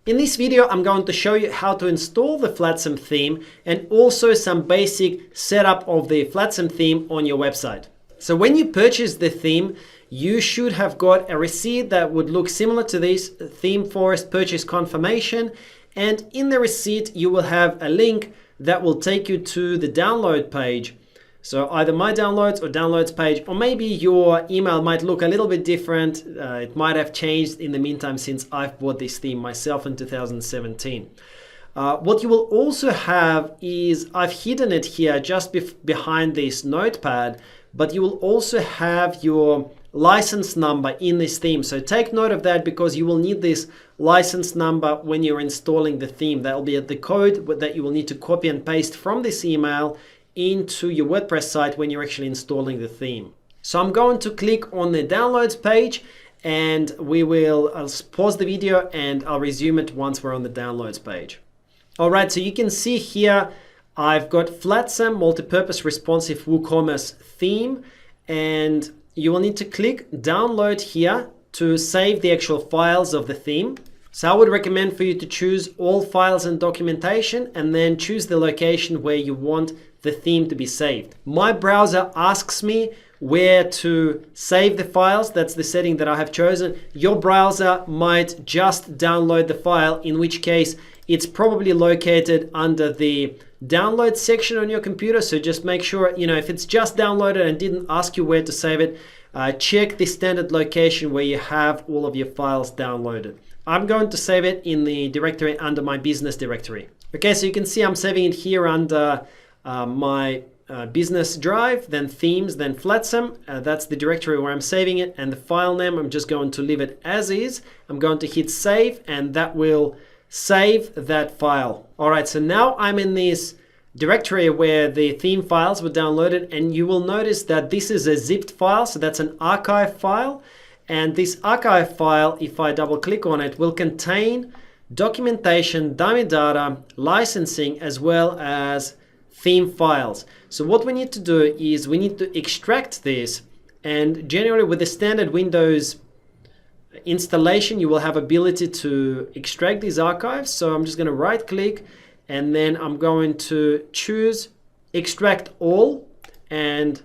In this video, I'm going to show you how to install the Flatsome theme and also some basic setup of the Flatsome theme on your website. So when you purchase the theme, you should have got a receipt that would look similar to this theme forest purchase confirmation. And in the receipt, you will have a link that will take you to the download page. So either my downloads or downloads page, or maybe your email might look a little bit different. It might have changed in the meantime since I've bought this theme myself in 2017. What you will also have is, I've hidden it here just behind this notepad, but you will also have your license number in this theme. So take note of that because you will need this license number when you're installing the theme. That will be the code that you will need to copy and paste from this email into your WordPress site when you're actually installing the theme. So I'm going to click on the downloads page and I'll pause the video and I'll resume it once we're on the downloads page. All right, so you can see here, I've got Flatsome multi-purpose responsive WooCommerce theme, and you will need to click download here to save the actual files of the theme. So I would recommend for you to choose all files and documentation and then choose the location where you want the theme to be saved. My browser asks me where to save the files. That's the setting that I have chosen. Your browser might just download the file, in which case it's probably located under the download section on your computer. So just make sure, if it's just downloaded and didn't ask you where to save it, check the standard location where you have all of your files downloaded. I'm going to save it in the directory under my business directory. Okay, so you can see I'm saving it here under my business drive, then themes, then Flatsome. That's the directory where I'm saving it, and the file name, I'm just going to leave it as is. I'm going to hit save, and that will save that file. All right, so now I'm in this directory where the theme files were downloaded, and you will notice that this is a zipped file, so that's an archive file. And this archive file, if I double click on it, will contain documentation, dummy data, licensing, as well as theme files. So what we need to do is we need to extract this, and generally with the standard Windows installation, you will have ability to extract these archives. So I'm just going to right click and then I'm going to choose extract all, and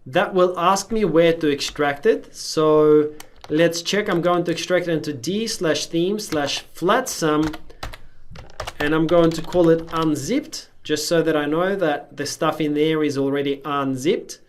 that will ask me where to extract it. So let's check. I'm going to extract it into d/theme/Flatsome, and I'm going to call it unzipped, just so that I know that the stuff in there is already unzipped.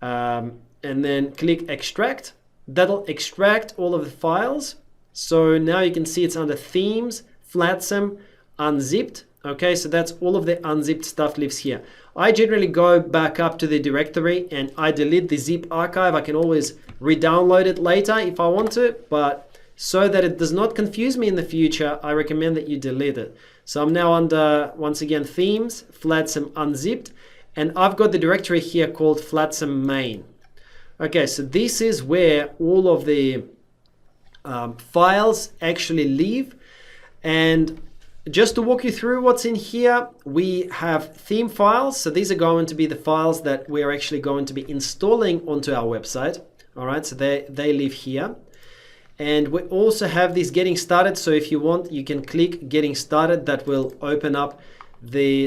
And then click extract. That'll extract all of the files. So now you can see it's under themes, Flatsome, unzipped. Okay, so that's all of the unzipped stuff lives here. I generally go back up to the directory and I delete the zip archive. I can always re-download it later if I want to, but so that it does not confuse me in the future, I recommend that you delete it. So I'm now under, once again, themes, Flatsome unzipped, and I've got the directory here called Flatsome main. Okay, so this is where all of the files actually live. And just to walk you through what's in here, we have theme files. So these are going to be the files that we're actually going to be installing onto our website. All right, so they live here. And we also have this getting started. So if you want, you can click getting started. That will open up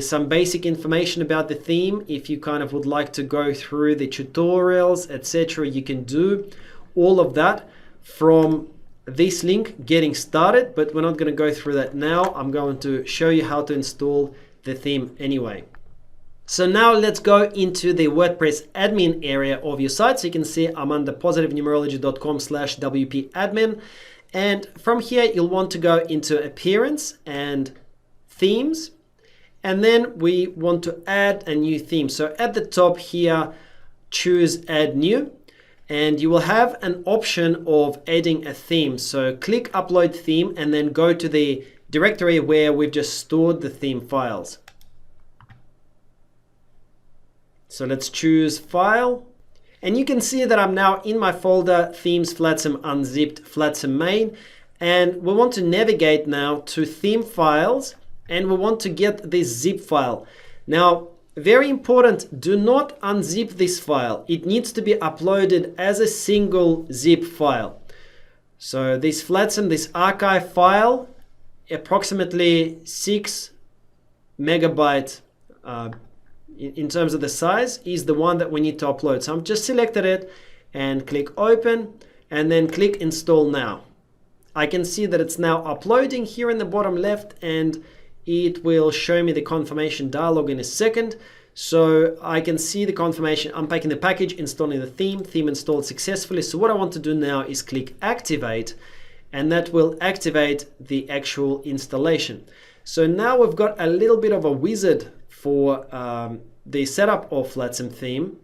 some basic information about the theme. If you kind of would like to go through the tutorials, etc., you can do all of that from this link, getting started, but we're not going to go through that now. I'm going to show you how to install the theme anyway. So now let's go into the WordPress admin area of your site. So you can see I'm under positivenumerology.com/WP admin. And from here, you'll want to go into appearance and themes. And then we want to add a new theme. So at the top here, choose add new. And you will have an option of adding a theme. So click upload theme and then go to the directory where we've just stored the theme files. So let's choose file. And you can see that I'm now in my folder themes, Flatsome unzipped, Flatsome main. And we want to navigate now to theme files, and we want to get this zip file. Now, very important, do not unzip this file. It needs to be uploaded as a single zip file. So this Flatsome, this archive file, approximately 6 megabyte in terms of the size is the one that we need to upload. So I've just selected it and click open and then click install now. I can see that it's now uploading here in the bottom left, and it will show me the confirmation dialog in a second. So I can see the confirmation, unpacking the package, installing the theme installed successfully. So what I want to do now is click activate, and that will activate the actual installation. So now we've got a little bit of a wizard for the setup of Flatsome theme.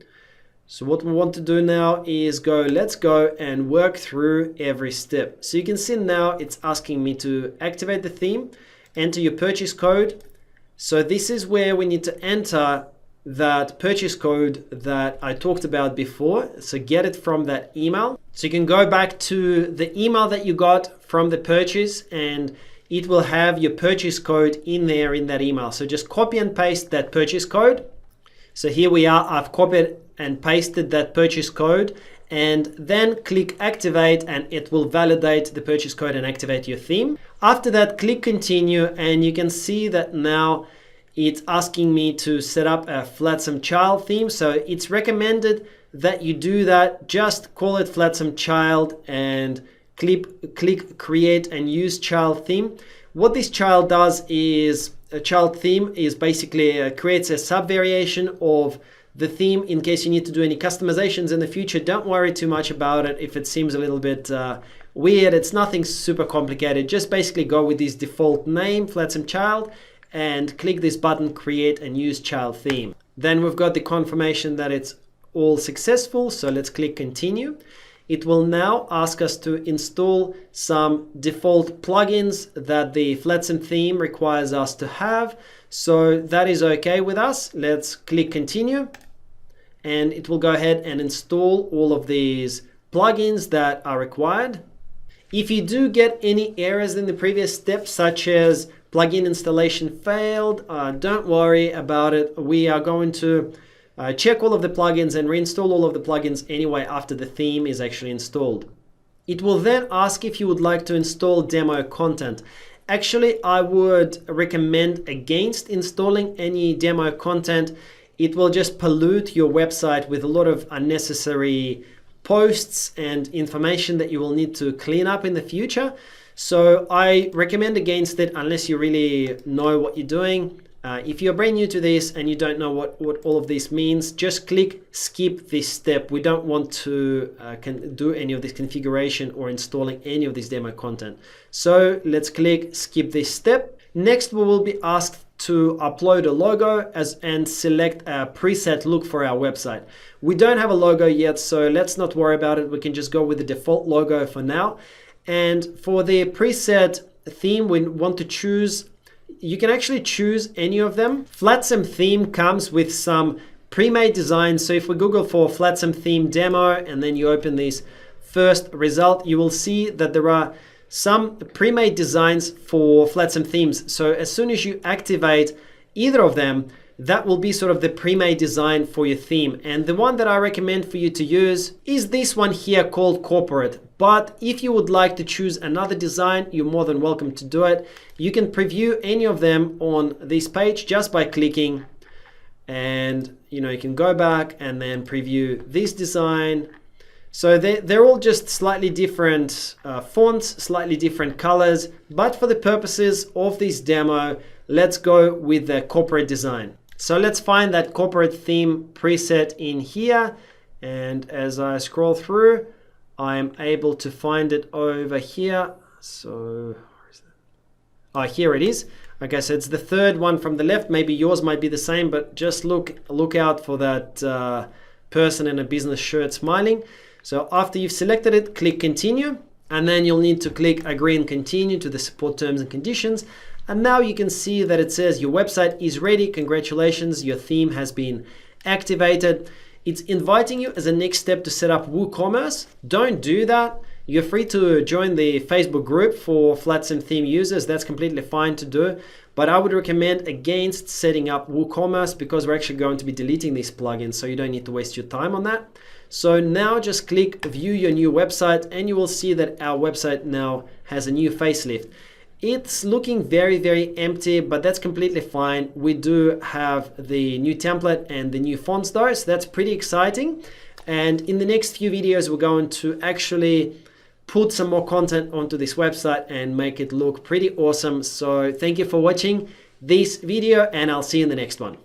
So what we want to do now is let's go and work through every step. So you can see now it's asking me to activate the theme, enter your purchase code. So this is where we need to enter that purchase code that I talked about before. So get it from that email. So you can go back to the email that you got from the purchase, and it will have your purchase code in there in that email. So just copy and paste that purchase code. So here we are, I've copied and pasted that purchase code, and then click activate, and it will validate the purchase code and activate your theme. After that, click continue, and you can see that now it's asking me to set up a Flatsome child theme. So it's recommended that you do that. Just call it Flatsome child and click create and use child theme. What this child does is, a child theme is basically creates a sub variation of the theme in case you need to do any customizations in the future. Don't worry too much about it if it seems a little bit weird. It's nothing super complicated. Just basically go with this default name, Flatsome child, and click this button, create and use child theme. Then we've got the confirmation that it's all successful. So let's click continue. It will now ask us to install some default plugins that the Flatsome theme requires us to have. So that is okay with us. Let's click continue, and it will go ahead and install all of these plugins that are required. If you do get any errors in the previous steps, such as plugin installation failed, don't worry about it. We are going to check all of the plugins and reinstall all of the plugins anyway after the theme is actually installed. It will then ask if you would like to install demo content. Actually, I would recommend against installing any demo content. It will just pollute your website with a lot of unnecessary posts and information that you will need to clean up in the future. So I recommend against it unless you really know what you're doing. If you're brand new to this and you don't know what all of this means, just click skip this step. We don't want to do any of this configuration or installing any of this demo content. So let's click skip this step. Next, we will be asked to upload a logo and select a preset look for our website. We don't have a logo yet, so let's not worry about it. We can just go with the default logo for now. And for the preset theme, we want to choose, you can actually choose any of them. Flatsome theme comes with some pre-made designs. So if we Google for Flatsome theme demo and then you open this first result, you will see that there are some pre-made designs for Flatsome themes. So as soon as you activate either of them, that will be sort of the pre-made design for your theme. And the one that I recommend for you to use is this one here called Corporate. But if you would like to choose another design, you're more than welcome to do it. You can preview any of them on this page just by clicking, and you can go back and then preview this design. So they're all just slightly different fonts, slightly different colors, but for the purposes of this demo, let's go with the corporate design. So let's find that corporate theme preset in here, and as I scroll through, I'm able to find it over here. So where is that? Oh, here it is. Okay, so it's the third one from the left. Maybe yours might be the same, but just look out for that person in a business shirt smiling. So after you've selected it, click continue, and then you'll need to click agree and continue to the support terms and conditions. And now you can see that it says your website is ready. Congratulations, your theme has been activated. It's inviting you as a next step to set up WooCommerce. Don't do that. You're free to join the Facebook group for Flatsome theme users. That's completely fine to do. But I would recommend against setting up WooCommerce because we're actually going to be deleting these plugins, so you don't need to waste your time on that. So now just click view your new website, and you will see that our website now has a new facelift. It's looking very empty, but that's completely fine. We do have the new template and the new fonts though, so that's pretty exciting. And in the next few videos, we're going to actually put some more content onto this website and make it look pretty awesome. So thank you for watching this video, and I'll see you in the next one.